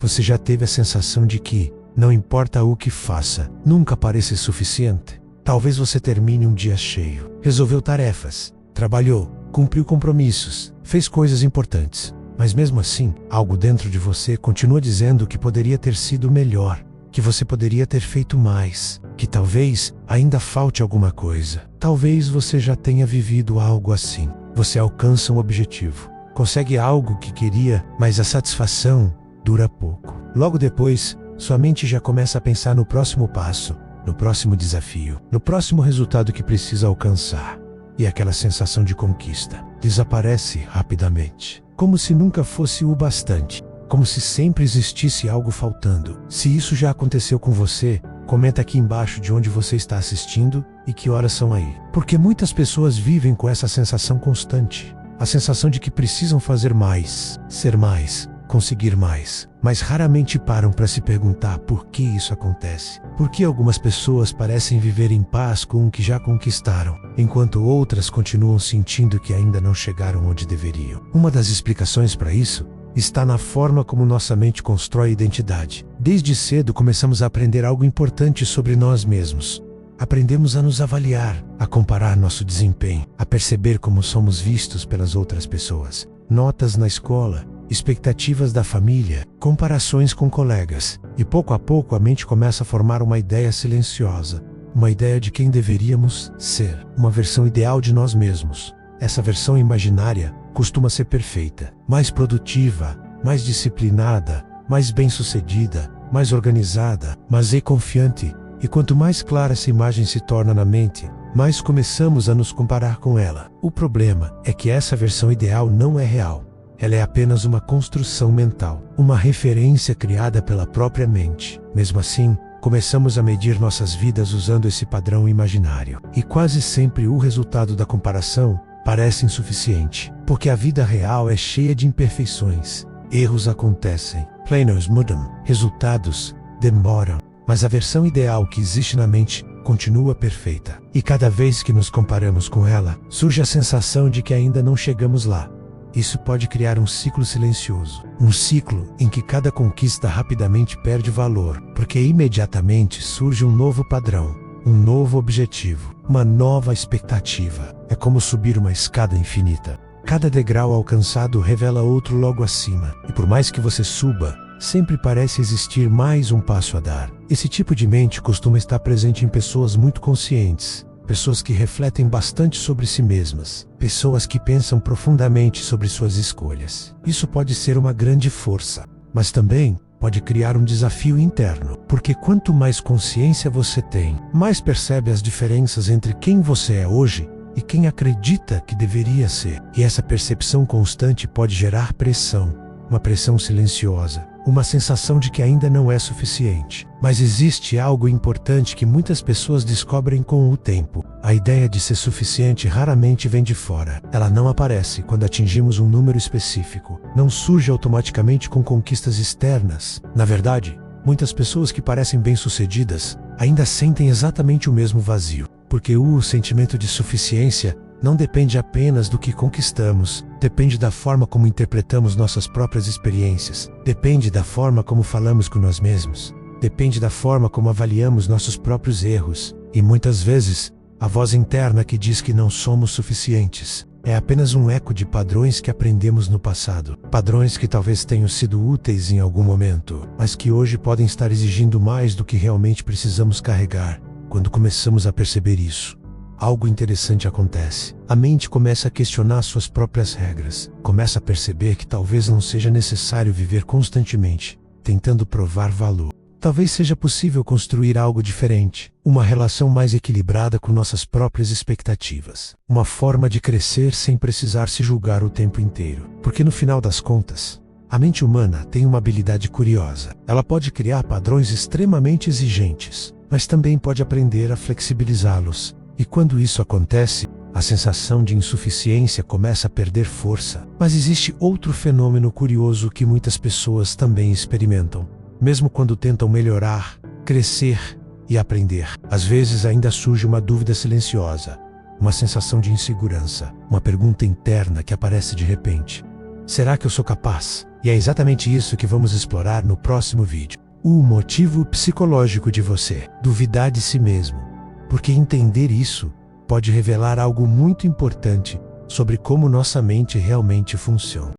Você já teve a sensação de que, não importa o que faça, nunca parece suficiente? Talvez você termine um dia cheio, resolveu tarefas, trabalhou, cumpriu compromissos, fez coisas importantes, mas mesmo assim, algo dentro de você continua dizendo que poderia ter sido melhor, que você poderia ter feito mais, que talvez ainda falte alguma coisa. Talvez você já tenha vivido algo assim. Você alcança um objetivo, consegue algo que queria, mas a satisfação dura pouco. Logo depois, sua mente já começa a pensar no próximo passo, no próximo desafio, no próximo resultado que precisa alcançar. E aquela sensação de conquista desaparece rapidamente, como se nunca fosse o bastante, como se sempre existisse algo faltando. Se isso já aconteceu com você, comenta aqui embaixo de onde você está assistindo e que horas são aí. Porque muitas pessoas vivem com essa sensação constante, a sensação de que precisam fazer mais, ser mais, conseguir mais, mas raramente param para se perguntar por que isso acontece. Por que algumas pessoas parecem viver em paz com o que já conquistaram, enquanto outras continuam sentindo que ainda não chegaram onde deveriam. Uma das explicações para isso está na forma como nossa mente constrói identidade. Desde cedo começamos a aprender algo importante sobre nós mesmos. Aprendemos a nos avaliar, a comparar nosso desempenho, a perceber como somos vistos pelas outras pessoas. Notas na escola, expectativas da família, comparações com colegas. E pouco a pouco a mente começa a formar uma ideia silenciosa, uma ideia de quem deveríamos ser, uma versão ideal de nós mesmos. Essa versão imaginária costuma ser perfeita, mais produtiva, mais disciplinada, mais bem-sucedida, mais organizada, mas confiante. E quanto mais clara essa imagem se torna na mente, mais começamos a nos comparar com ela. O problema é que essa versão ideal não é real. Ela é apenas uma construção mental, uma referência criada pela própria mente. Mesmo assim, começamos a medir nossas vidas usando esse padrão imaginário. E quase sempre o resultado da comparação parece insuficiente, porque a vida real é cheia de imperfeições. Erros acontecem, planos mudam, resultados demoram, mas a versão ideal que existe na mente continua perfeita. E cada vez que nos comparamos com ela, surge a sensação de que ainda não chegamos lá. Isso pode criar um ciclo silencioso, um ciclo em que cada conquista rapidamente perde valor, porque imediatamente surge um novo padrão, um novo objetivo, uma nova expectativa. É como subir uma escada infinita. Cada degrau alcançado revela outro logo acima, e por mais que você suba, sempre parece existir mais um passo a dar. Esse tipo de mente costuma estar presente em pessoas muito conscientes, pessoas que refletem bastante sobre si mesmas, pessoas que pensam profundamente sobre suas escolhas. Isso pode ser uma grande força, mas também pode criar um desafio interno, porque quanto mais consciência você tem, mais percebe as diferenças entre quem você é hoje e quem acredita que deveria ser. E essa percepção constante pode gerar pressão, uma pressão silenciosa, uma sensação de que ainda não é suficiente. Mas existe algo importante que muitas pessoas descobrem com o tempo. A ideia de ser suficiente raramente vem de fora. Ela não aparece quando atingimos um número específico. Não surge automaticamente com conquistas externas. Na verdade, muitas pessoas que parecem bem-sucedidas ainda sentem exatamente o mesmo vazio. Porque o sentimento de suficiência não depende apenas do que conquistamos, depende da forma como interpretamos nossas próprias experiências, depende da forma como falamos com nós mesmos, depende da forma como avaliamos nossos próprios erros, e muitas vezes, a voz interna que diz que não somos suficientes é apenas um eco de padrões que aprendemos no passado, padrões que talvez tenham sido úteis em algum momento, mas que hoje podem estar exigindo mais do que realmente precisamos carregar. Quando começamos a perceber isso, algo interessante acontece. A mente começa a questionar suas próprias regras. Começa a perceber que talvez não seja necessário viver constantemente, tentando provar valor. Talvez seja possível construir algo diferente, uma relação mais equilibrada com nossas próprias expectativas. Uma forma de crescer sem precisar se julgar o tempo inteiro. Porque no final das contas, a mente humana tem uma habilidade curiosa. Ela pode criar padrões extremamente exigentes, mas também pode aprender a flexibilizá-los. E quando isso acontece, a sensação de insuficiência começa a perder força. Mas existe outro fenômeno curioso que muitas pessoas também experimentam. Mesmo quando tentam melhorar, crescer e aprender, às vezes ainda surge uma dúvida silenciosa, uma sensação de insegurança, uma pergunta interna que aparece de repente. Será que eu sou capaz? E é exatamente isso que vamos explorar no próximo vídeo. O motivo psicológico de você duvidar de si mesmo. Porque entender isso pode revelar algo muito importante sobre como nossa mente realmente funciona.